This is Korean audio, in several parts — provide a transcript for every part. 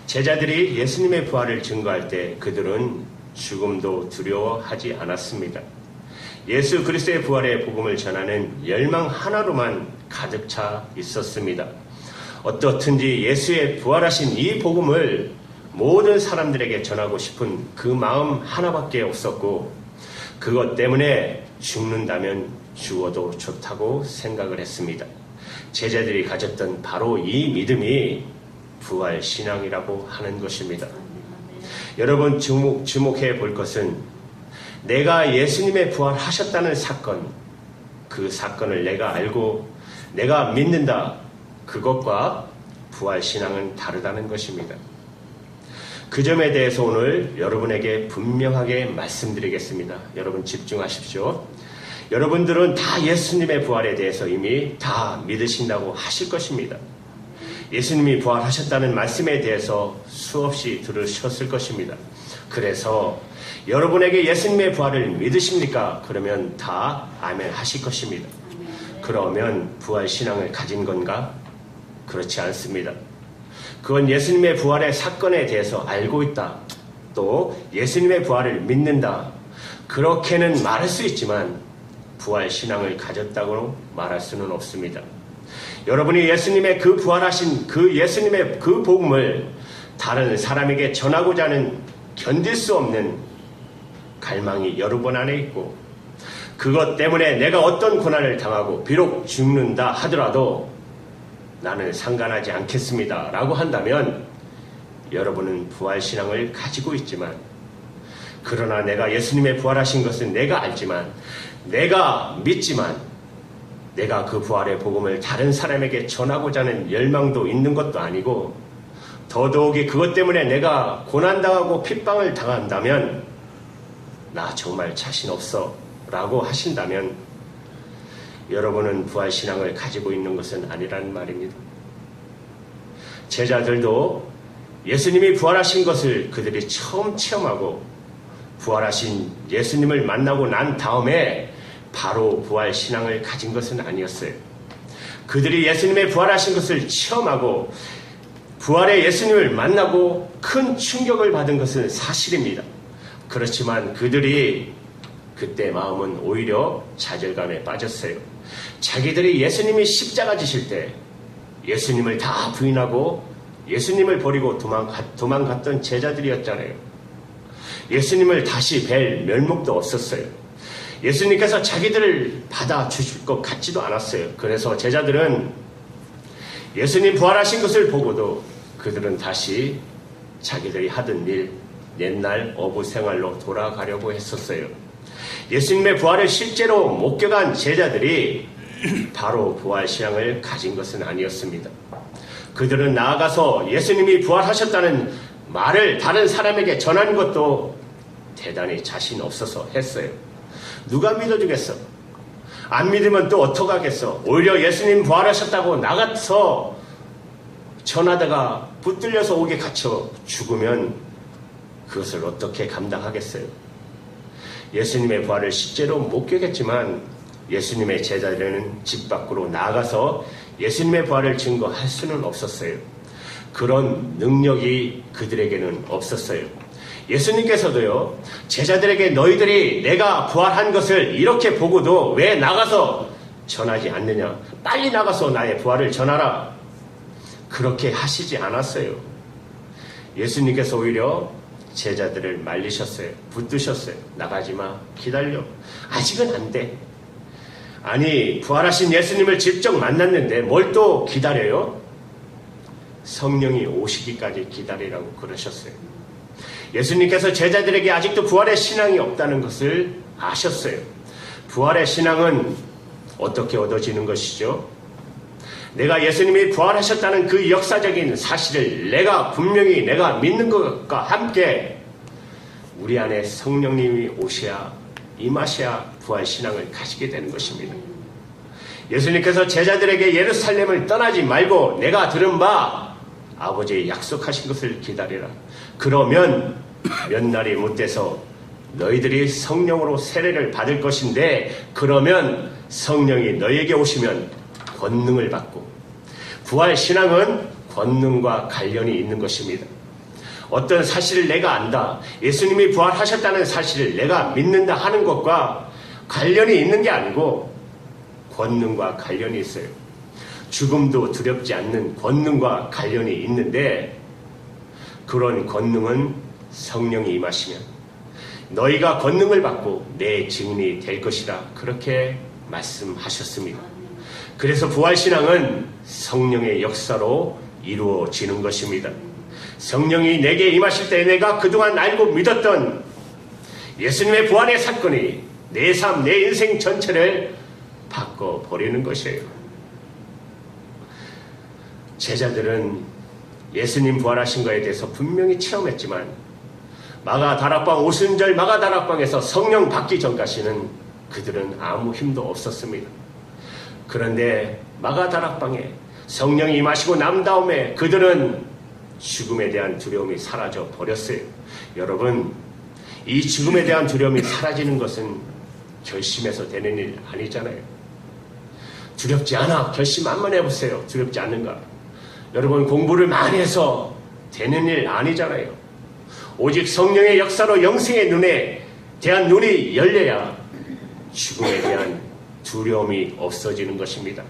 제자들이 예수님의 부활을 증거할 때 그들은 죽음도 두려워하지 않았습니다. 예수 그리스도의 부활의 복음을 전하는 열망 하나로만 가득 차 있었습니다. 어떻든지 예수의 부활하신 이 복음을 모든 사람들에게 전하고 싶은 그 마음 하나밖에 없었고, 그것 때문에 죽는다면 죽어도 좋다고 생각을 했습니다. 제자들이 가졌던 바로 이 믿음이 부활 신앙이라고 하는 것입니다. 여러분 주목해 볼 것은 내가 예수님의 부활하셨다는 사건, 그 사건을 내가 알고 내가 믿는다, 그것과 부활 신앙은 다르다는 것입니다. 그 점에 대해서 오늘 여러분에게 분명하게 말씀드리겠습니다. 여러분 집중하십시오. 여러분들은 다 예수님의 부활에 대해서 이미 다 믿으신다고 하실 것입니다. 예수님이 부활하셨다는 말씀에 대해서 수없이 들으셨을 것입니다. 그래서 여러분에게 예수님의 부활을 믿으십니까? 그러면 다 아멘 하실 것입니다. 그러면 부활 신앙을 가진 건가? 그렇지 않습니다. 그건 예수님의 부활의 사건에 대해서 알고 있다, 또 예수님의 부활을 믿는다, 그렇게는 말할 수 있지만 부활 신앙을 가졌다고 말할 수는 없습니다. 여러분이 예수님의 그 부활하신 그 예수님의 그 복음을 다른 사람에게 전하고자 하는 견딜 수 없는 갈망이 여러분 안에 있고, 그것 때문에 내가 어떤 고난을 당하고 비록 죽는다 하더라도 나는 상관하지 않겠습니다 라고 한다면 여러분은 부활신앙을 가지고 있지만, 그러나 내가 예수님의 부활하신 것은 내가 알지만, 내가 믿지만, 내가 그 부활의 복음을 다른 사람에게 전하고자 하는 열망도 있는 것도 아니고, 더더욱이 그것 때문에 내가 고난당하고 핍박을 당한다면 나 정말 자신 없어 라고 하신다면 여러분은 부활신앙을 가지고 있는 것은 아니라는 말입니다. 제자들도 예수님이 부활하신 것을 그들이 처음 체험하고 부활하신 예수님을 만나고 난 다음에 바로 부활신앙을 가진 것은 아니었어요. 그들이 예수님의 부활하신 것을 체험하고 부활의 예수님을 만나고 큰 충격을 받은 것은 사실입니다. 그렇지만 그들이 그때 마음은 오히려 좌절감에 빠졌어요. 자기들이 예수님이 십자가 지실 때 예수님을 다 부인하고 예수님을 버리고 도망갔던 제자들이었잖아요. 예수님을 다시 뵐 면목도 없었어요. 예수님께서 자기들을 받아주실 것 같지도 않았어요. 그래서 제자들은 예수님 부활하신 것을 보고도 그들은 다시 자기들이 하던 일, 옛날 어부 생활로 돌아가려고 했었어요. 예수님의 부활을 실제로 목격한 제자들이 바로 부활신앙을 가진 것은 아니었습니다. 그들은 나아가서 예수님이 부활하셨다는 말을 다른 사람에게 전하는 것도 대단히 자신 없어서 했어요. 누가 믿어주겠어? 안 믿으면 또 어떡하겠어? 오히려 예수님 부활하셨다고 나가서 전하다가 붙들려서 옥에 갇혀 죽으면 그것을 어떻게 감당하겠어요? 예수님의 부활을 실제로 목격했지만 예수님의 제자들은 집 밖으로 나가서 예수님의 부활을 증거할 수는 없었어요. 그런 능력이 그들에게는 없었어요. 예수님께서도요, 제자들에게 너희들이 내가 부활한 것을 이렇게 보고도 왜 나가서 전하지 않느냐? 빨리 나가서 나의 부활을 전하라. 그렇게 하시지 않았어요. 예수님께서 오히려 제자들을 말리셨어요. 붙드셨어요. 나가지 마. 기다려. 아직은 안 돼. 아니, 부활하신 예수님을 직접 만났는데 뭘 또 기다려요? 성령이 오시기까지 기다리라고 그러셨어요. 예수님께서 제자들에게 아직도 부활의 신앙이 없다는 것을 아셨어요. 부활의 신앙은 어떻게 얻어지는 것이죠? 내가 예수님이 부활하셨다는 그 역사적인 사실을 분명히 내가 믿는 것과 함께 우리 안에 성령님이 오셔야, 임하셔야 부활신앙을 가지게 되는 것입니다. 예수님께서 제자들에게 예루살렘을 떠나지 말고 내가 들은 바 아버지의 약속하신 것을 기다리라. 그러면 몇 날이 못돼서 너희들이 성령으로 세례를 받을 것인데, 그러면 성령이 너희에게 오시면 권능을 받고, 부활신앙은 권능과 관련이 있는 것입니다. 어떤 사실을 내가 안다, 예수님이 부활하셨다는 사실을 내가 믿는다 하는 것과 관련이 있는 게 아니고 권능과 관련이 있어요. 죽음도 두렵지 않는 권능과 관련이 있는데, 그런 권능은 성령이 임하시면 너희가 권능을 받고 내 증인이 될 것이라, 그렇게 말씀하셨습니다. 그래서 부활신앙은 성령의 역사로 이루어지는 것입니다. 성령이 내게 임하실 때 내가 그동안 알고 믿었던 예수님의 부활의 사건이 내 삶, 내 인생 전체를 바꿔버리는 것이에요. 제자들은 예수님 부활하신 것에 대해서 분명히 체험했지만 마가다락방, 오순절 마가다락방에서 성령 받기 전까지는 그들은 아무 힘도 없었습니다. 그런데 마가다락방에 성령이 임하시고 난 다음에 그들은 죽음에 대한 두려움이 사라져 버렸어요. 여러분, 이 죽음에 대한 두려움이 사라지는 것은 결심해서 되는 일 아니잖아요. 두렵지 않아. 결심 한번 해보세요. 두렵지 않는가? 여러분, 공부를 많이 해서 되는 일 아니잖아요. 오직 성령의 역사로 영생의 눈에 대한 눈이 열려야 죽음에 대한 두려움이 없어지는 것입니다.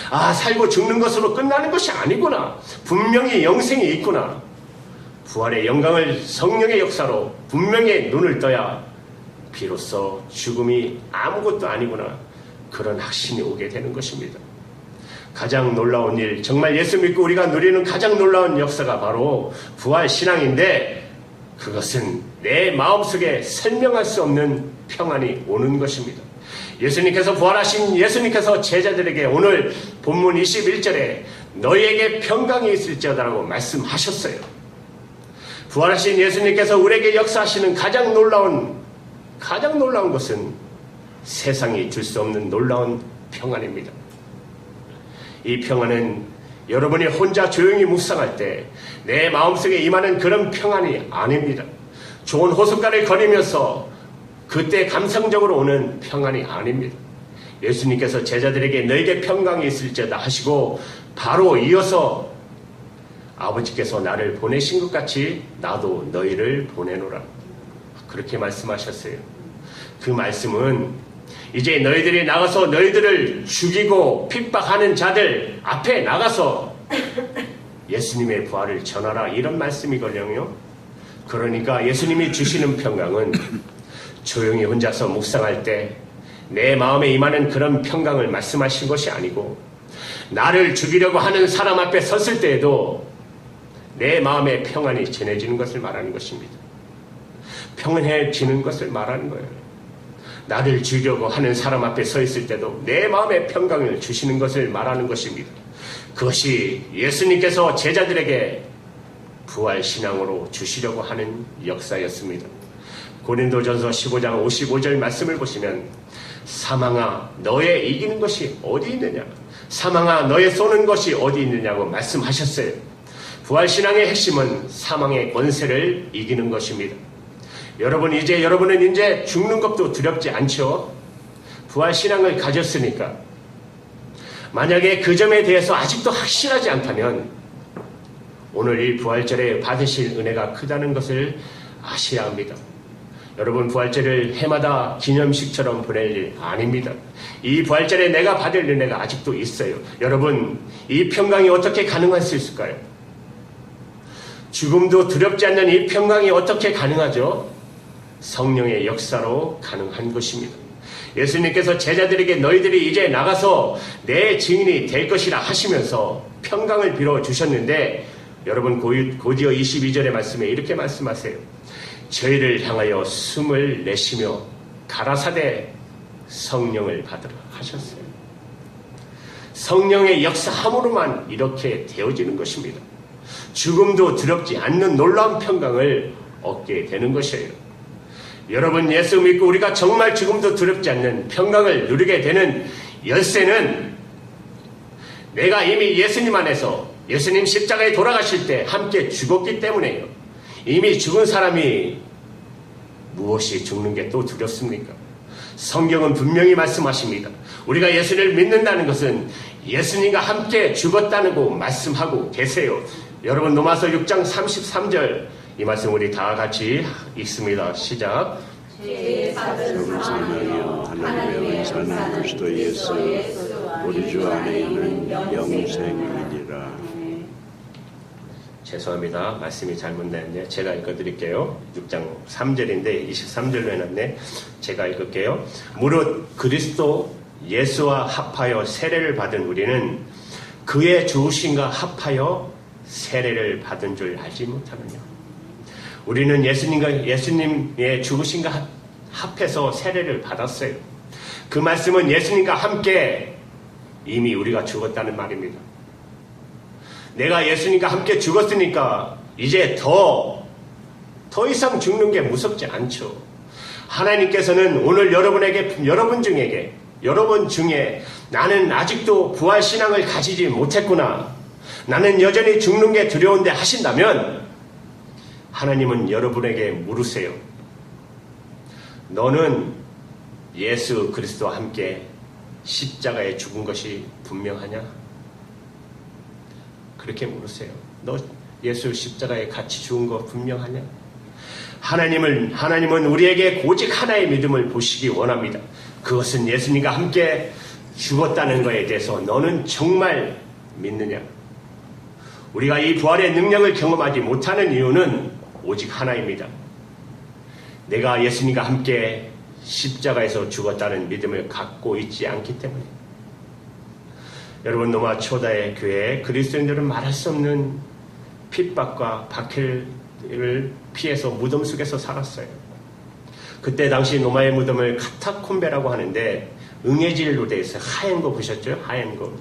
아, 살고 죽는 것으로 끝나는 것이 아니구나. 분명히 영생이 있구나. 부활의 영광을 성령의 역사로 분명히 눈을 떠야 비로소 죽음이 아무것도 아니구나, 그런 확신이 오게 되는 것입니다. 가장 놀라운 일, 정말 예수 믿고 우리가 누리는 가장 놀라운 역사가 바로 부활신앙인데, 그것은 내 마음속에 설명할 수 없는 평안이 오는 것입니다. 예수님께서 부활하신 예수님께서 제자들에게 오늘 본문 21절에 너희에게 평강이 있을지어다라고 말씀하셨어요. 부활하신 예수님께서 우리에게 역사하시는 가장 놀라운 것은 세상이 줄 수 없는 놀라운 평안입니다. 이 평안은 여러분이 혼자 조용히 묵상할 때 내 마음속에 임하는 그런 평안이 아닙니다. 좋은 호숫가를 거니면서 그때 감성적으로 오는 평안이 아닙니다. 예수님께서 제자들에게 너에게 평강이 있을지어다 하시고 바로 이어서 아버지께서 나를 보내신 것 같이 나도 너희를 보내노라, 그렇게 말씀하셨어요. 그 말씀은 이제 너희들이 나가서 너희들을 죽이고 핍박하는 자들 앞에 나가서 예수님의 부활을 전하라, 이런 말씀이거든요. 그러니까 예수님이 주시는 평강은 조용히 혼자서 묵상할 때 내 마음에 임하는 그런 평강을 말씀하신 것이 아니고, 나를 죽이려고 하는 사람 앞에 섰을 때에도 내 마음에 평안이 전해지는 것을 말하는 것입니다. 평안해지는 것을 말하는 거예요. 나를 죽이려고 하는 사람 앞에 서 있을 때도 내 마음에 평강을 주시는 것을 말하는 것입니다. 그것이 예수님께서 제자들에게 부활신앙으로 주시려고 하는 역사였습니다. 고린도전서 15장 55절 말씀을 보시면 사망아 너의 이기는 것이 어디 있느냐, 사망아 너의 쏘는 것이 어디 있느냐고 말씀하셨어요. 부활신앙의 핵심은 사망의 권세를 이기는 것입니다. 여러분은 이제 죽는 것도 두렵지 않죠? 부활신앙을 가졌으니까. 만약에 그 점에 대해서 아직도 확실하지 않다면 오늘 이 부활절에 받으실 은혜가 크다는 것을 아셔야 합니다. 여러분, 부활절을 해마다 기념식처럼 보낼 일 아닙니다. 이 부활절에 내가 받을 은혜가 아직도 있어요. 여러분, 이 평강이 어떻게 가능할 수 있을까요? 죽음도 두렵지 않는 이 평강이 어떻게 가능하죠? 성령의 역사로 가능한 것입니다. 예수님께서 제자들에게 너희들이 이제 나가서 내 증인이 될 것이라 하시면서 평강을 빌어주셨는데, 여러분 곧이어 22절의 말씀에 이렇게 말씀하세요. 저희를 향하여 숨을 내쉬며 가라사대 성령을 받으라 하셨어요. 성령의 역사함으로만 이렇게 되어지는 것입니다. 죽음도 두렵지 않는 놀라운 평강을 얻게 되는 것이에요. 여러분, 예수 믿고 우리가 정말 죽음도 두렵지 않는 평강을 누리게 되는 열쇠는 내가 이미 예수님 안에서, 예수님 십자가에 돌아가실 때 함께 죽었기 때문에요. 이미 죽은 사람이 무엇이 죽는 게 또 두렵습니까? 성경은 분명히 말씀하십니다. 우리가 예수를 믿는다는 것은 예수님과 함께 죽었다는 거 말씀하고 계세요. 여러분, 로마서 6장 33절 이 말씀 우리 다 같이 읽습니다. 시작. 영생하여 하나님의 원사는 그리스도 예수 우리 주 안에 있는 영생이니라. 죄송합니다. 말씀이 잘못됐는데 제가 읽어드릴게요. 6장 3절인데 23절로 해놨네. 제가 읽을게요. 무릇 그리스도 예수와 합하여 세례를 받은 우리는 그의 죽으심과 합하여 세례를 받은 줄 알지 못하느냐. 우리는 예수님의 죽으심과 합해서 세례를 받았어요. 그 말씀은 예수님과 함께 이미 우리가 죽었다는 말입니다. 내가 예수님과 함께 죽었으니까 이제 더 이상 죽는 게 무섭지 않죠. 하나님께서는 오늘 여러분 중에 나는 아직도 부활신앙을 가지지 못했구나, 나는 여전히 죽는 게 두려운데 하신다면 하나님은 여러분에게 물으세요. 너는 예수 그리스도와 함께 십자가에 죽은 것이 분명하냐? 그렇게 물으세요. 너 예수 십자가에 같이 죽은 거 분명하냐? 하나님은 우리에게 오직 하나의 믿음을 보시기 원합니다. 그것은 예수님과 함께 죽었다는 것에 대해서 너는 정말 믿느냐? 우리가 이 부활의 능력을 경험하지 못하는 이유는 오직 하나입니다. 내가 예수님과 함께 십자가에서 죽었다는 믿음을 갖고 있지 않기 때문에. 여러분, 노마 초다의 교회 그리스도인들은 말할 수 없는 핍박과 박해를 피해서 무덤 속에서 살았어요. 그때 당시 노마의 무덤을 카타콤베라고 하는데 응애질로 되어 있어요. 하얀 거 보셨죠? 하얀 거.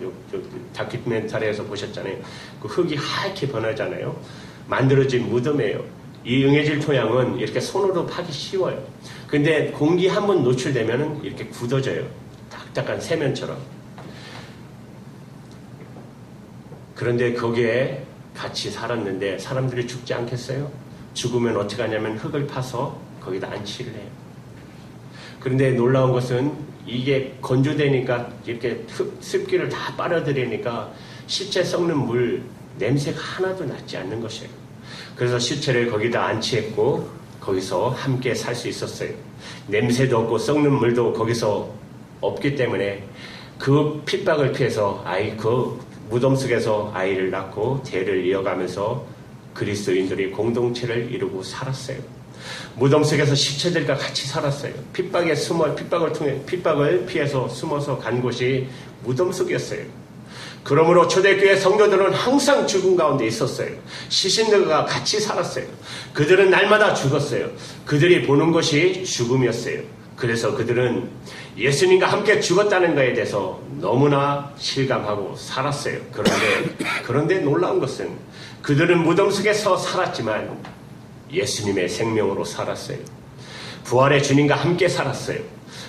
다큐멘터리에서 보셨잖아요. 그 흙이 하얗게 변하잖아요. 만들어진 무덤이에요. 이 응애질 토양은 이렇게 손으로 파기 쉬워요. 근데 공기 한번 노출되면 이렇게 굳어져요. 딱딱한 세면처럼. 그런데 거기에 같이 살았는데 사람들이 죽지 않겠어요? 죽으면 어떻게 하냐면 흙을 파서 거기다 안치를 해요. 그런데 놀라운 것은 이게 건조되니까 이렇게 습기를 다 빨아들이니까 시체 썩는 물 냄새가 하나도 나지 않는 것이에요. 그래서 시체를 거기다 안치했고 거기서 함께 살 수 있었어요. 냄새도 없고 썩는 물도 거기서 없기 때문에 그 핍박을 피해서 그 무덤 속에서 아이를 낳고 대를 이어가면서 그리스도인들이 공동체를 이루고 살았어요. 무덤 속에서 시체들과 같이 살았어요. 핍박을 피해서 숨어서 간 곳이 무덤 속이었어요. 그러므로 초대교회 성도들은 항상 죽음 가운데 있었어요. 시신들과 같이 살았어요. 그들은 날마다 죽었어요. 그들이 보는 것이 죽음이었어요. 그래서 그들은 예수님과 함께 죽었다는 것에 대해서 너무나 실감하고 살았어요. 그런데 놀라운 것은 그들은 무덤 속에서 살았지만 예수님의 생명으로 살았어요. 부활의 주님과 함께 살았어요.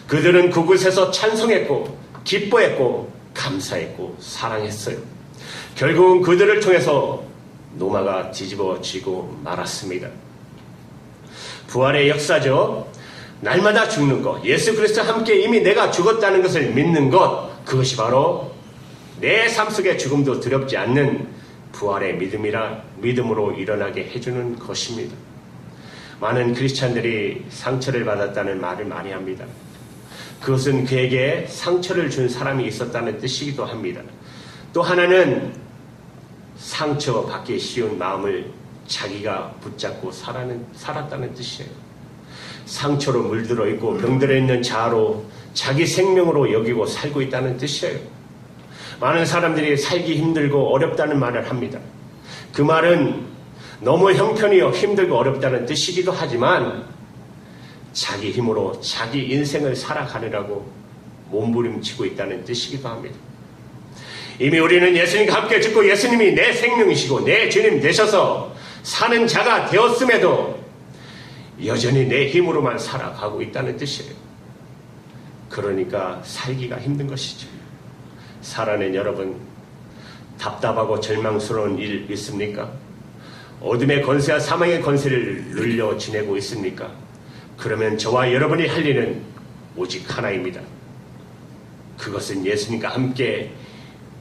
그들은 그곳에서 찬송했고 기뻐했고 감사했고 사랑했어요. 결국은 그들을 통해서 노마가 뒤집어지고 말았습니다. 부활의 역사죠. 날마다 죽는 것, 예수 그리스도와 함께 이미 내가 죽었다는 것을 믿는 것, 그것이 바로 내 삶 속의 죽음도 두렵지 않는 부활의 믿음으로 일어나게 해주는 것입니다. 많은 크리스찬들이 상처를 받았다는 말을 많이 합니다. 그것은 그에게 상처를 준 사람이 있었다는 뜻이기도 합니다. 또 하나는 상처받기 쉬운 마음을 자기가 붙잡고 살았다는 뜻이에요. 상처로 물들어 있고 병들어 있는 자아로 자기 생명으로 여기고 살고 있다는 뜻이에요. 많은 사람들이 살기 힘들고 어렵다는 말을 합니다. 그 말은 너무 형편이 힘들고 어렵다는 뜻이기도 하지만 자기 힘으로 자기 인생을 살아가느라고 몸부림치고 있다는 뜻이기도 합니다. 이미 우리는 예수님과 함께 죽고 예수님이 내 생명이시고 내 주님 되셔서 사는 자가 되었음에도 여전히 내 힘으로만 살아가고 있다는 뜻이에요. 그러니까 살기가 힘든 것이죠. 살아낸 여러분, 답답하고 절망스러운 일 있습니까? 어둠의 권세와 사망의 권세를 눌려 지내고 있습니까? 그러면 저와 여러분이 할 일은 오직 하나입니다. 그것은 예수님과 함께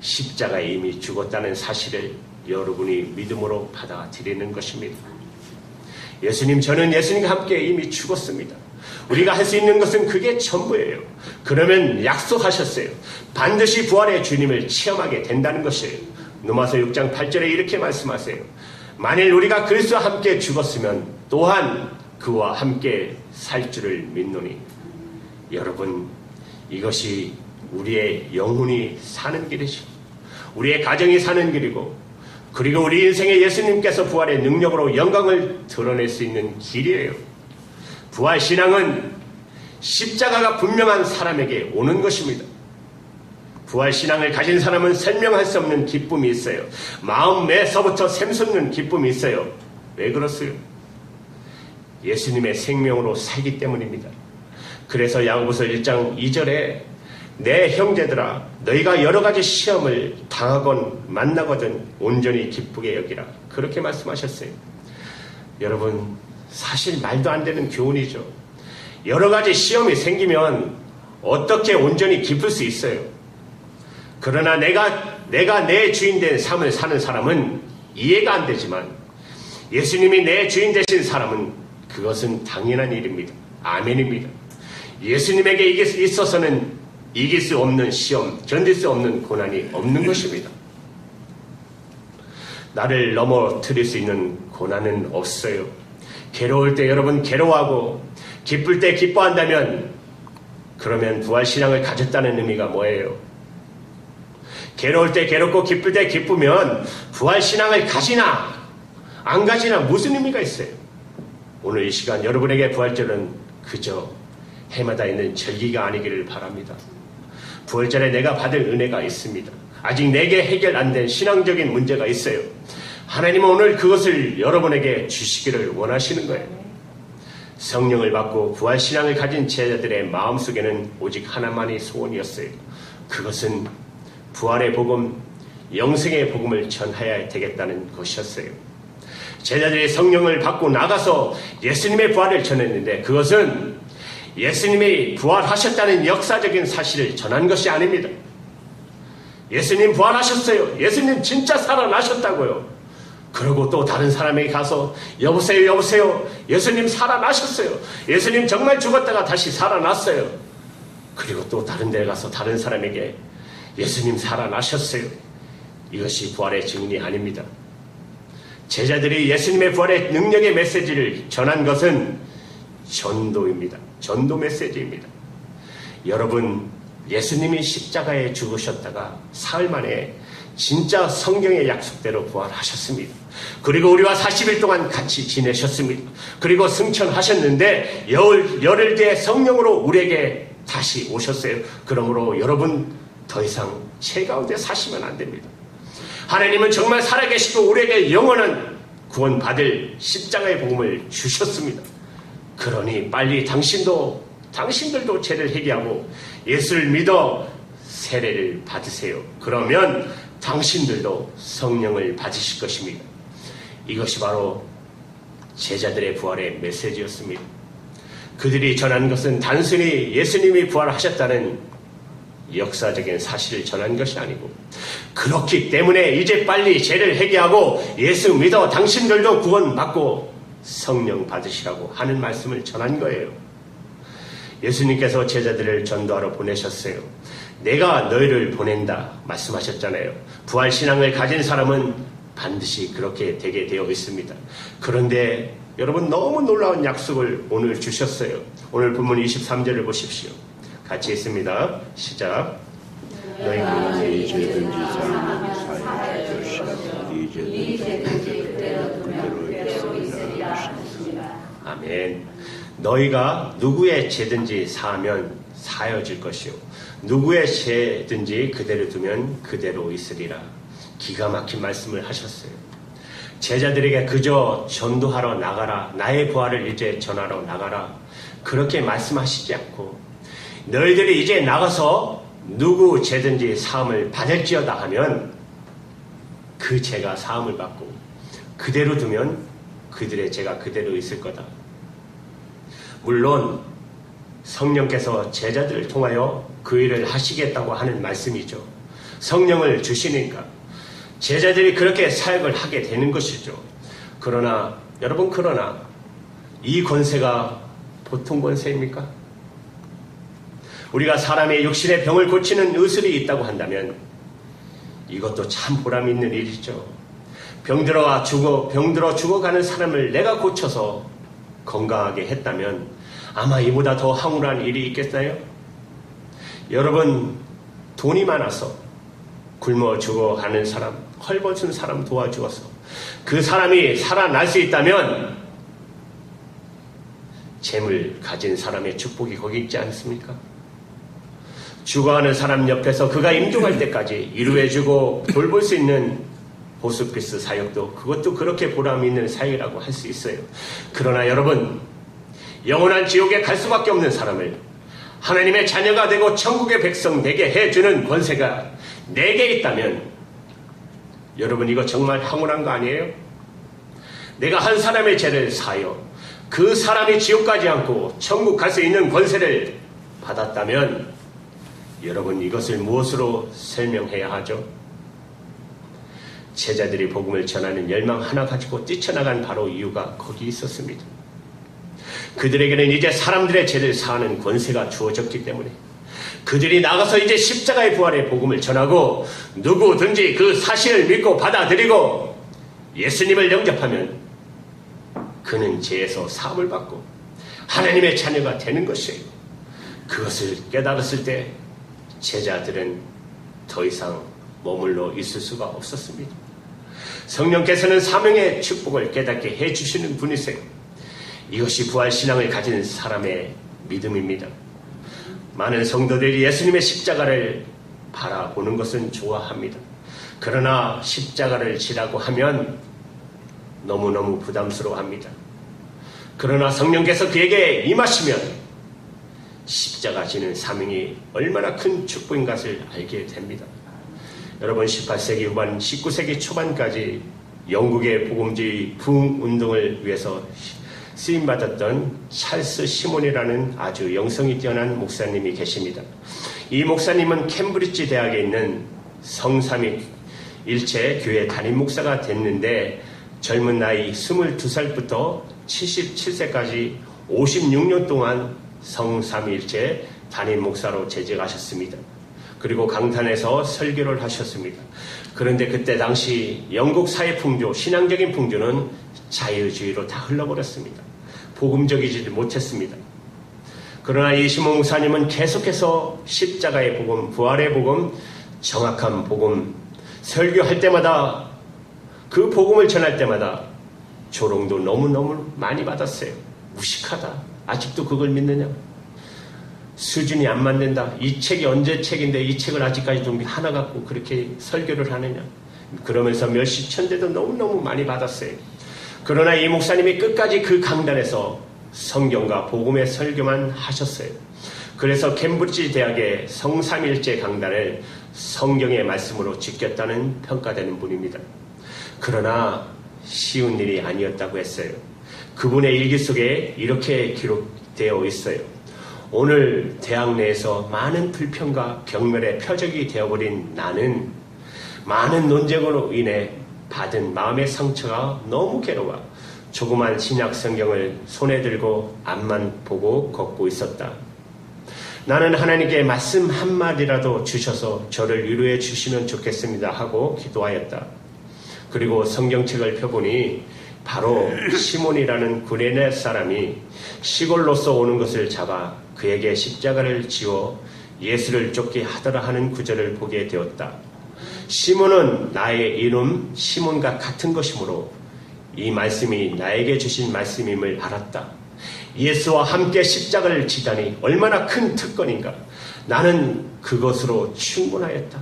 십자가에 이미 죽었다는 사실을 여러분이 믿음으로 받아들이는 것입니다. 예수님, 저는 예수님과 함께 이미 죽었습니다. 우리가 할 수 있는 것은 그게 전부예요. 그러면 약속하셨어요. 반드시 부활의 주님을 체험하게 된다는 것이에요. 로마서 6장 8절에 이렇게 말씀하세요. 만일 우리가 그리스도와 함께 죽었으면 또한 그와 함께 살 줄을 믿노니. 여러분, 이것이 우리의 영혼이 사는 길이죠. 우리의 가정이 사는 길이고, 그리고 우리 인생에 예수님께서 부활의 능력으로 영광을 드러낼 수 있는 길이에요. 부활신앙은 십자가가 분명한 사람에게 오는 것입니다. 부활신앙을 가진 사람은 설명할 수 없는 기쁨이 있어요. 마음에서부터 샘솟는 기쁨이 있어요. 왜 그렇어요? 예수님의 생명으로 살기 때문입니다. 그래서 야고보서 1장 2절에 내 형제들아, 너희가 여러 가지 시험을 당하건 만나거든 온전히 기쁘게 여기라. 그렇게 말씀하셨어요. 여러분, 사실 말도 안 되는 교훈이죠. 여러 가지 시험이 생기면 어떻게 온전히 기쁠 수 있어요? 그러나 내가 내 주인 된 삶을 사는 사람은 이해가 안 되지만, 예수님이 내 주인 되신 사람은 그것은 당연한 일입니다. 아멘입니다. 예수님에게 있어서는 이길 수 없는 시험, 견딜 수 없는 고난이 없는 것입니다. 나를 넘어뜨릴 수 있는 고난은 없어요. 괴로울 때 여러분 괴로워하고 기쁠 때 기뻐한다면, 그러면 부활신앙을 가졌다는 의미가 뭐예요? 괴로울 때 괴롭고 기쁠 때 기쁘면 부활신앙을 가지나 안 가지나 무슨 의미가 있어요? 오늘 이 시간 여러분에게 부활절은 그저 해마다 있는 절기가 아니기를 바랍니다. 부활절에 내가 받을 은혜가 있습니다. 아직 내게 해결 안 된 신앙적인 문제가 있어요. 하나님은 오늘 그것을 여러분에게 주시기를 원하시는 거예요. 성령을 받고 부활신앙을 가진 제자들의 마음속에는 오직 하나만이 소원이었어요. 그것은 부활의 복음, 영생의 복음을 전해야 되겠다는 것이었어요. 제자들이 성령을 받고 나가서 예수님의 부활을 전했는데, 그것은 예수님이 부활하셨다는 역사적인 사실을 전한 것이 아닙니다. 예수님 부활하셨어요. 예수님 진짜 살아나셨다고요. 그리고 또 다른 사람에게 가서 여보세요, 예수님 살아나셨어요. 예수님 정말 죽었다가 다시 살아났어요. 그리고 또 다른 데 가서 다른 사람에게 예수님 살아나셨어요. 이것이 부활의 증인이 아닙니다. 제자들이 예수님의 부활의 능력의 메시지를 전한 것은 전도입니다. 전도 메시지입니다. 여러분, 예수님이 십자가에 죽으셨다가 사흘 만에 진짜 성경의 약속대로 부활하셨습니다. 그리고 우리와 40일 동안 같이 지내셨습니다. 그리고 승천하셨는데 열흘 뒤에 성령으로 우리에게 다시 오셨어요. 그러므로 여러분, 더 이상 죄 가운데 사시면 안 됩니다. 하나님은 정말 살아계시고 우리에게 영원한 구원받을 십자가의 복음을 주셨습니다. 그러니 빨리 당신들도 죄를 회개하고 예수를 믿어 세례를 받으세요. 그러면 당신들도 성령을 받으실 것입니다. 이것이 바로 제자들의 부활의 메시지였습니다. 그들이 전한 것은 단순히 예수님이 부활하셨다는 역사적인 사실을 전한 것이 아니고, 그렇기 때문에 이제 빨리 죄를 회개하고 예수 믿어 당신들도 구원받고 성령 받으시라고 하는 말씀을 전한 거예요. 예수님께서 제자들을 전도하러 보내셨어요. 내가 너희를 보낸다 말씀하셨잖아요. 부활신앙을 가진 사람은 반드시 그렇게 되게 되어 있습니다. 그런데 여러분, 너무 놀라운 약속을 오늘 주셨어요. 오늘 본문 23절을 보십시오. 같이 있습니다. 시작. 너희가 내 죄든지 사하여 것이라 이 죄든지 그대로 있으리라. 아멘. 너희가 누구의 죄든지 사하면 사여질 것이요, 누구의 죄든지 그대로 두면 그대로 있으리라. 기가 막힌 말씀을 하셨어요. 제자들에게 그저 전도하러 나가라, 나의 부활을 이제 전하러 나가라, 그렇게 말씀하시지 않고, 너희들이 이제 나가서 누구 죄든지 사함을 받을지어다 하면 그 죄가 사함을 받고, 그대로 두면 그들의 죄가 그대로 있을 거다. 물론 성령께서 제자들을 통하여 그 일을 하시겠다고 하는 말씀이죠. 성령을 주시니까 제자들이 그렇게 사역을 하게 되는 것이죠. 그러나 여러분, 이 권세가 보통 권세입니까? 우리가 사람의 육신의 병을 고치는 의술이 있다고 한다면 이것도 참 보람 있는 일이죠. 병들어 죽어가는 사람을 내가 고쳐서 건강하게 했다면 아마 이보다 더 황홀한 일이 있겠나요? 여러분, 돈이 많아서 굶어 죽어가는 사람, 헐벗은 사람 도와주어서 그 사람이 살아날 수 있다면 재물 가진 사람의 축복이 거기 있지 않습니까? 죽어가는 사람 옆에서 그가 임종할 때까지 위로해주고 돌볼 수 있는 호스피스 사역도 그것도 그렇게 보람 있는 사역이라고 할 수 있어요. 그러나 여러분, 영원한 지옥에 갈 수밖에 없는 사람을 하나님의 자녀가 되고 천국의 백성 되게 해주는 권세가 내게 있다면 여러분, 이거 정말 황홀한 거 아니에요? 내가 한 사람의 죄를 사하여 그 사람이 지옥 가지 않고 천국 갈 수 있는 권세를 받았다면 여러분, 이것을 무엇으로 설명해야 하죠? 제자들이 복음을 전하는 열망 하나 가지고 뛰쳐나간 바로 이유가 거기 있었습니다. 그들에게는 이제 사람들의 죄를 사하는 권세가 주어졌기 때문에 그들이 나가서 이제 십자가의 부활의 복음을 전하고 누구든지 그 사실을 믿고 받아들이고 예수님을 영접하면 그는 죄에서 사함을 받고 하나님의 자녀가 되는 것이에요. 그것을 깨달았을 때 제자들은 더 이상 머물러 있을 수가 없었습니다. 성령께서는 사명의 축복을 깨닫게 해주시는 분이세요. 이것이 부활신앙을 가진 사람의 믿음입니다. 많은 성도들이 예수님의 십자가를 바라보는 것은 좋아합니다. 그러나 십자가를 지라고 하면 너무너무 부담스러워합니다. 그러나 성령께서 그에게 임하시면 십자가 지는 사명이 얼마나 큰 축복인 것을 알게 됩니다. 여러분, 18세기 후반 19세기 초반까지 영국의 복음주의 부흥운동을 위해서 쓰임받았던 찰스 시몬이라는 아주 영성이 뛰어난 목사님이 계십니다. 이 목사님은 캠브리지 대학에 있는 성삼위일체 교회 담임 목사가 됐는데 젊은 나이 22살부터 77세까지 56년 동안 성삼위일체 담임 목사로 재직하셨습니다. 그리고 강단에서 설교를 하셨습니다. 그런데 그때 당시 영국 사회 풍조, 신앙적인 풍조는 자유주의로 다 흘러버렸습니다. 복음적이지 못했습니다. 그러나 이 시몬 목사님은 계속해서 십자가의 복음, 부활의 복음, 정확한 복음, 설교할 때마다 그 복음을 전할 때마다 조롱도 너무너무 많이 받았어요. 무식하다. 아직도 그걸 믿느냐? 수준이 안 맞는다. 이 책이 언제 책인데 이 책을 아직까지도 하나 갖고 그렇게 설교를 하느냐. 그러면서 멸시천대도 너무너무 많이 받았어요. 그러나 이 목사님이 끝까지 그 강단에서 성경과 복음의 설교만 하셨어요. 그래서 캠브리지 대학의 성삼일제 강단을 성경의 말씀으로 지켰다는 평가되는 분입니다. 그러나 쉬운 일이 아니었다고 했어요. 그분의 일기 속에 이렇게 기록되어 있어요. 오늘 대학 내에서 많은 불평과 경멸의 표적이 되어버린 나는 많은 논쟁으로 인해 받은 마음의 상처가 너무 괴로워 조그만 신약 성경을 손에 들고 앞만 보고 걷고 있었다. 나는 하나님께 말씀 한마디라도 주셔서 저를 위로해 주시면 좋겠습니다 하고 기도하였다. 그리고 성경책을 펴보니 바로 시몬이라는 구레네 사람이 시골로서 오는 것을 잡아 그에게 십자가를 지워 예수를 쫓게 하더라 하는 구절을 보게 되었다. 시몬은 나의 이름 시몬과 같은 것이므로 이 말씀이 나에게 주신 말씀임을 알았다. 예수와 함께 십자가를 지다니 얼마나 큰 특권인가. 나는 그것으로 충분하였다.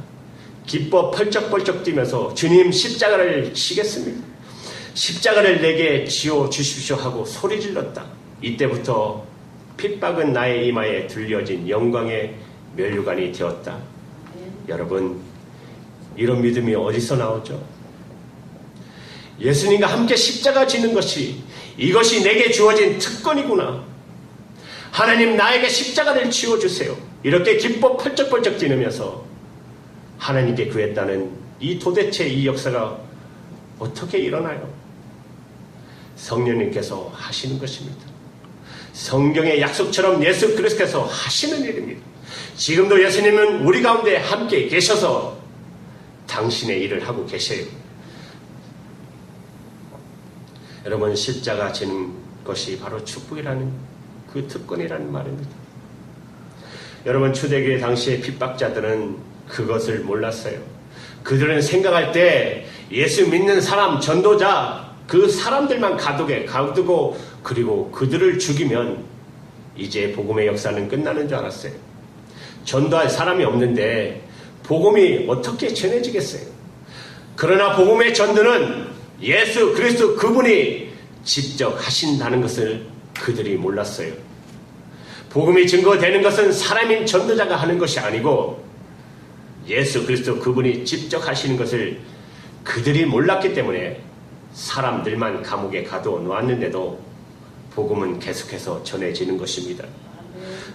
기뻐 펄쩍펄쩍 뛰면서 주님 십자가를 지겠습니다. 십자가를 내게 지어 주십시오 하고 소리 질렀다. 이때부터 핍박은 나의 이마에 들려진 영광의 면류관이 되었다. 여러분, 이런 믿음이 어디서 나오죠? 예수님과 함께 십자가 지는 것이 이것이 내게 주어진 특권이구나. 하나님 나에게 십자가를 지어주세요. 이렇게 기뻐 펄쩍펄쩍 뛰면서 하나님께 구했다는 이 도대체 이 역사가 어떻게 일어나요? 성령님께서 하시는 것입니다. 성경의 약속처럼 예수 그리스도께서 하시는 일입니다. 지금도 예수님은 우리 가운데 함께 계셔서 당신의 일을 하고 계셔요. 여러분, 십자가 지는 것이 바로 축복이라는 그 특권이라는 말입니다. 여러분, 초대교회 당시의 핍박자들은 그것을 몰랐어요. 그들은 생각할 때 예수 믿는 사람, 전도자, 그 사람들만 가두게 가두고 그리고 그들을 죽이면 이제 복음의 역사는 끝나는 줄 알았어요. 전도할 사람이 없는데 복음이 어떻게 전해지겠어요? 그러나 복음의 전도는 예수 그리스도 그분이 직접 하신다는 것을 그들이 몰랐어요. 복음이 증거되는 것은 사람인 전도자가 하는 것이 아니고 예수 그리스도 그분이 직접 하시는 것을 그들이 몰랐기 때문에 사람들만 감옥에 가두어 놓았는데도 복음은 계속해서 전해지는 것입니다.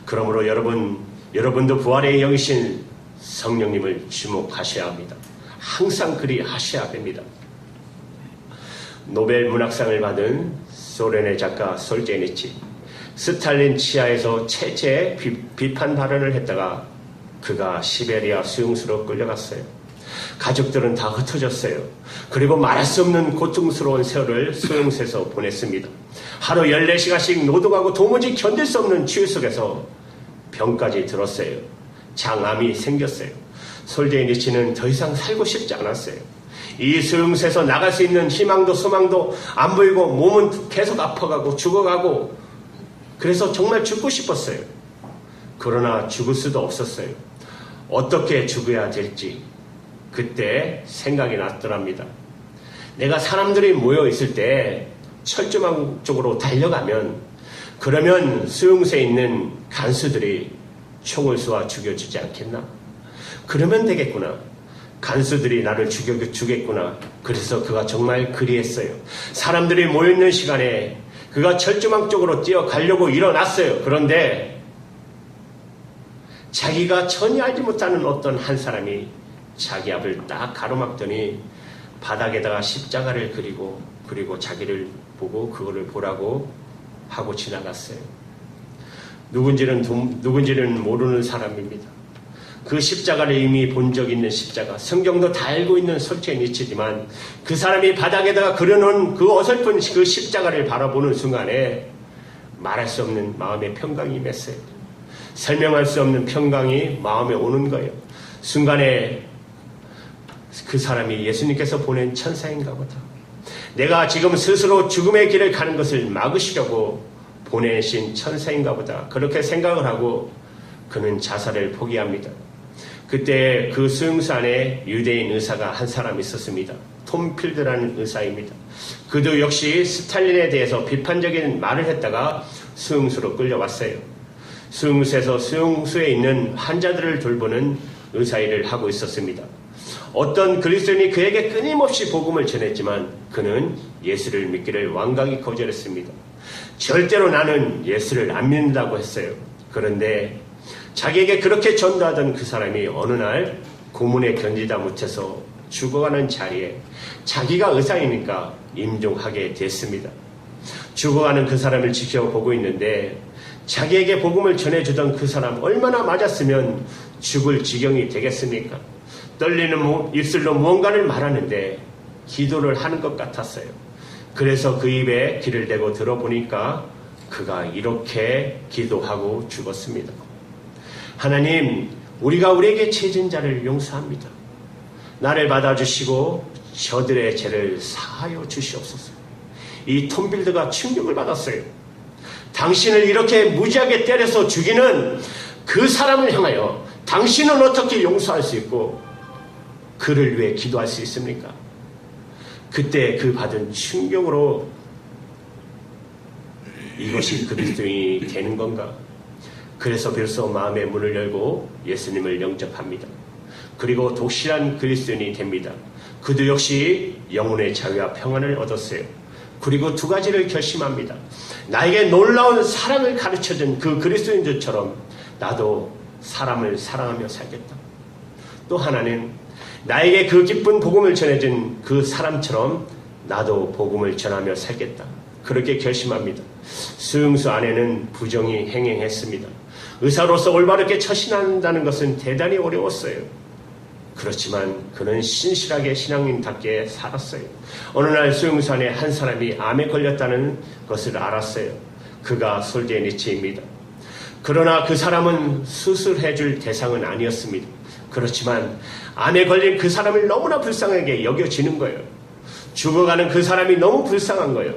그러므로 여러분도 부활의 영이신 성령님을 주목하셔야 합니다. 항상 그리 하셔야 됩니다. 노벨 문학상을 받은 소련의 작가 솔제니치, 스탈린 치하에서 최초의 비판 발언을 했다가 그가 시베리아 수용소로 끌려갔어요. 가족들은 다 흩어졌어요. 그리고 말할 수 없는 고통스러운 세월을 수용소에서 보냈습니다. 하루 14시간씩 노동하고 도무지 견딜 수 없는 추위 속에서 병까지 들었어요. 장암이 생겼어요. 솔제니치는 더 이상 살고 싶지 않았어요. 이 수용소에서 나갈 수 있는 희망도 소망도 안 보이고 몸은 계속 아파가고 죽어가고 그래서 정말 죽고 싶었어요. 그러나 죽을 수도 없었어요. 어떻게 죽어야 될지 그때 생각이 났더랍니다. 내가 사람들이 모여 있을 때 철조망 쪽으로 달려가면 그러면 수용소에 있는 간수들이 총을 쏘아 죽여주지 않겠나? 그러면 되겠구나. 간수들이 나를 죽였구나. 그래서 그가 정말 그리했어요. 사람들이 모여있는 시간에 그가 철조망 쪽으로 뛰어가려고 일어났어요. 그런데 자기가 전혀 알지 못하는 어떤 한 사람이 자기 앞을 딱 가로막더니 바닥에다가 십자가를 그리고 자기를 보고 그거를 보라고 하고 지나갔어요. 누군지는 모르는 사람입니다. 그 십자가를 이미 본 적 있는 십자가, 성경도 다 알고 있는 솔제니치지만 그 사람이 바닥에다가 그려놓은 그 어설픈 그 십자가를 바라보는 순간에 말할 수 없는 마음의 평강이 임했어요. 설명할 수 없는 평강이 마음에 오는 거예요. 순간에 그 사람이 예수님께서 보낸 천사인가 보다. 내가 지금 스스로 죽음의 길을 가는 것을 막으시려고 보내신 천사인가 보다. 그렇게 생각을 하고 그는 자살을 포기합니다. 그때 그 수용소 안에 유대인 의사가 한 사람 있었습니다. 톰 필드라는 의사입니다. 그도 역시 스탈린에 대해서 비판적인 말을 했다가 수용소로 끌려왔어요. 수용소에서 수용소에 있는 환자들을 돌보는 의사 일을 하고 있었습니다. 어떤 그리스도인이 그에게 끊임없이 복음을 전했지만 그는 예수를 믿기를 완강히 거절했습니다. 절대로 나는 예수를 안 믿는다고 했어요. 그런데 자기에게 그렇게 전도하던 그 사람이 어느 날 고문에 견디다 못해서 죽어가는 자리에 자기가 의사이니까 임종하게 됐습니다. 죽어가는 그 사람을 지켜보고 있는데 자기에게 복음을 전해주던 그 사람 얼마나 맞았으면 죽을 지경이 되겠습니까? 떨리는 입술로 무언가를 말하는데 기도를 하는 것 같았어요. 그래서 그 입에 귀를 대고 들어보니까 그가 이렇게 기도하고 죽었습니다. 하나님, 우리가 우리에게 죄진 자를 용서합니다. 나를 받아주시고 저들의 죄를 사하여 주시옵소서. 이 톰빌드가 충격을 받았어요. 당신을 이렇게 무지하게 때려서 죽이는 그 사람을 향하여 당신은 어떻게 용서할 수 있고 그를 위해 기도할 수 있습니까? 그때 그 받은 충격으로 이것이 그리스도인이 되는 건가? 그래서 비로소 마음의 문을 열고 예수님을 영접합니다. 그리고 독실한 그리스도인이 됩니다. 그도 역시 영혼의 자유와 평안을 얻었어요. 그리고 두 가지를 결심합니다. 나에게 놀라운 사랑을 가르쳐준 그 그리스도인들처럼 나도 사람을 사랑하며 살겠다. 또 하나는 나에게 그 기쁜 복음을 전해준 그 사람처럼 나도 복음을 전하며 살겠다. 그렇게 결심합니다. 수용소 안에는 부정이 행행했습니다. 의사로서 올바르게 처신한다는 것은 대단히 어려웠어요. 그렇지만 그는 신실하게 신앙인답게 살았어요. 어느 날 수용소 안에 한 사람이 암에 걸렸다는 것을 알았어요. 그가 솔제니치입니다. 그러나 그 사람은 수술해줄 대상은 아니었습니다. 그렇지만 암에 걸린 그 사람을 너무나 불쌍하게 여겨지는 거예요. 죽어가는 그 사람이 너무 불쌍한 거예요.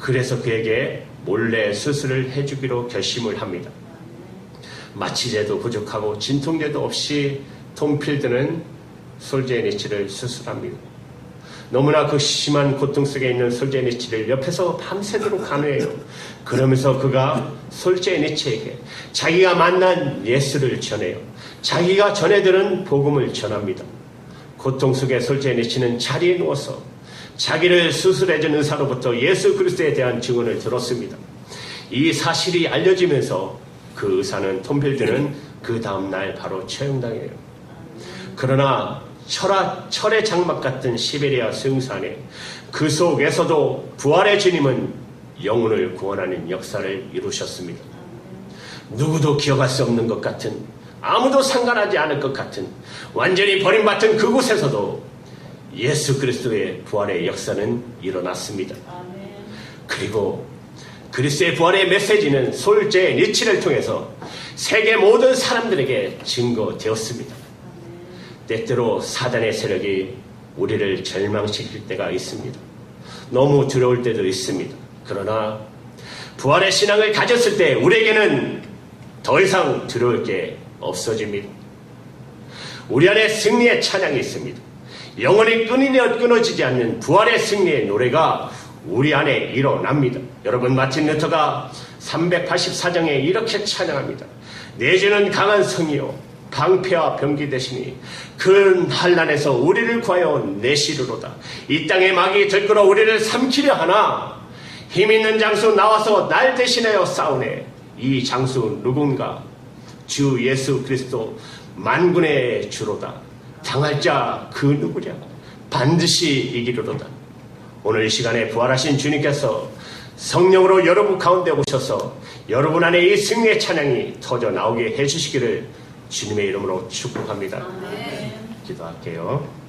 그래서 그에게 몰래 수술을 해주기로 결심을 합니다. 마취제도 부족하고 진통제도 없이 톰 필드는 솔제니치를 수술합니다. 너무나 그 심한 고통 속에 있는 솔제니치를 옆에서 밤새도록 간호해요. 그러면서 그가 솔제니치에게 자기가 만난 예수를 전해요. 자기가 전해들은 복음을 전합니다. 고통 속에 솔제니치는 자리에 누워서 자기를 수술해준 의사로부터 예수 그리스도에 대한 증언을 들었습니다. 이 사실이 알려지면서 그 의사는 톰 필드는 그 다음날 바로 처형당해요. 그러나 철의 장막 같은 시베리아 수용소 안에 그 속에서도 부활의 주님은 영혼을 구원하는 역사를 이루셨습니다. 누구도 기억할 수 없는 것 같은, 아무도 상관하지 않을 것 같은, 완전히 버림받은 그곳에서도 예수 그리스도의 부활의 역사는 일어났습니다. 그리고 그리스도의 부활의 메시지는 솔제니치를 통해서 세계 모든 사람들에게 증거되었습니다. 때때로 사단의 세력이 우리를 절망시킬 때가 있습니다. 너무 두려울 때도 있습니다. 그러나 부활의 신앙을 가졌을 때 우리에게는 더 이상 두려울 게 없어집니다. 우리 안에 승리의 찬양이 있습니다. 영원히 끊어지지 않는 부활의 승리의 노래가 우리 안에 일어납니다. 여러분, 마틴 루터가 384장에 이렇게 찬양합니다. 내 주는 강한 성이요 방패와 병기 되시니 그 환난에서 우리를 구하여 내시르로다. 이 땅의 마귀 들끓어 우리를 삼키려 하나 힘있는 장수 나와서 날 대신하여 싸우네. 이 장수 누군가? 주 예수 그리스도 만군의 주로다. 당할 자 그 누구랴? 반드시 이기리로다. 오늘 이 시간에 부활하신 주님께서 성령으로 여러분 가운데 오셔서 여러분 안에 이 승리의 찬양이 터져 나오게 해주시기를 주님의 이름으로 축복합니다. 기도할게요.